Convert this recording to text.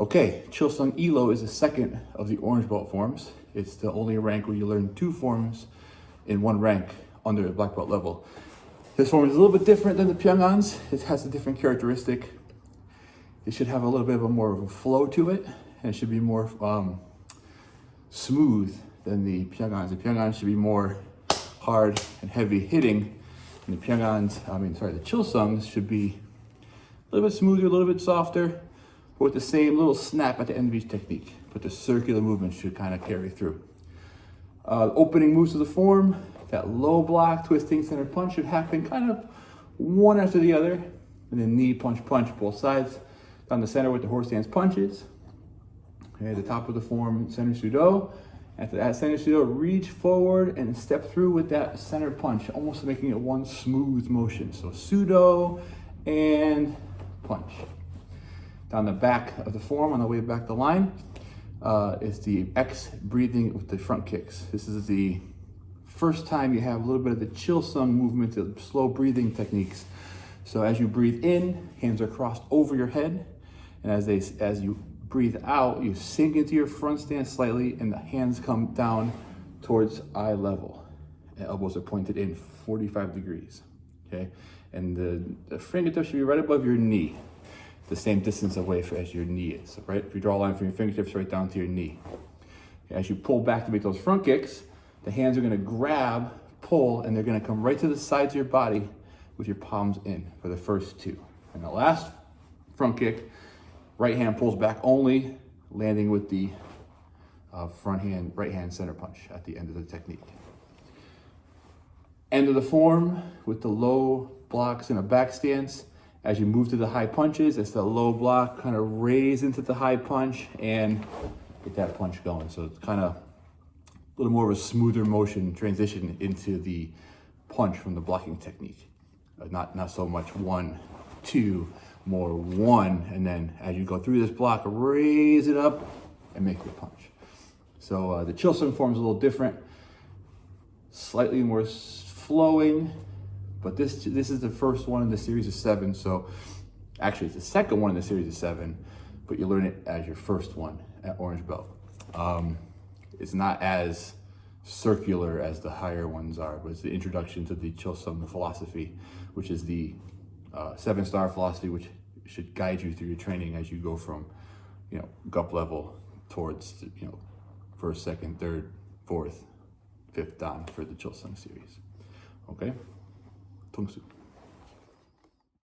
Okay, Chil Sung Ee Rho is the second of the Orange Belt forms. It's the only rank where you learn two forms in one rank under the black belt level. This form is a little bit different than the Pyongan's. It has a different characteristic. It should have a little bit of a more of a flow to it, and it should be more smooth than the Pyongan's. The Pyongan's should be more hard and heavy hitting, and the Chil Sungs should be a little bit smoother, a little bit softer, but with the same little snap at the end of each technique. But the circular movement should kind of carry through. Opening moves of the form, that low block, twisting, center punch should happen kind of one after the other, and then knee, punch, punch, both sides. Down the center with the horse stance punches. Okay, the top of the form, center pseudo. After that center pseudo, reach forward and step through with that center punch, almost making it one smooth motion. So pseudo and punch. Down the back of the form, on the way back the line, is the X breathing with the front kicks. This is the first time you have a little bit of the Chil Sung movement, the slow breathing techniques. So as you breathe in, hands are crossed over your head, and as you breathe out, you sink into your front stance slightly, and the hands come down towards eye level. The elbows are pointed in 45 degrees. Okay, and the fingertips should be right above your knee, the same distance away as your knee is. So right, if you draw a line from your fingertips right down to your knee. As you pull back to make those front kicks, the hands are going to grab, pull, and they're going to come right to the sides of your body with your palms in for the first two. And the last front kick, right hand pulls back only, landing with the right hand center punch at the end of the technique. End of the form with the low blocks and a back stance. As you move to the high punches, it's the low block, kind of raise into the high punch and get that punch going. So it's kind of a little more of a smoother motion transition into the punch from the blocking technique. Not so much 1, 2, more 1, and then as you go through this block, raise it up and make your punch. So the Chil Sung form is a little different, slightly more flowing, but this is the first one in the series of 7. So actually it's the second one in the series of 7, but you learn it as your first one at Orange Belt. It's not as circular as the higher ones are, but it's the introduction to the Chil Sung philosophy, which is the 7-star philosophy, which should guide you through your training as you go from, GUP level towards, first, second, third, fourth, fifth dan for the Chil Sung series. Okay? Tongsu.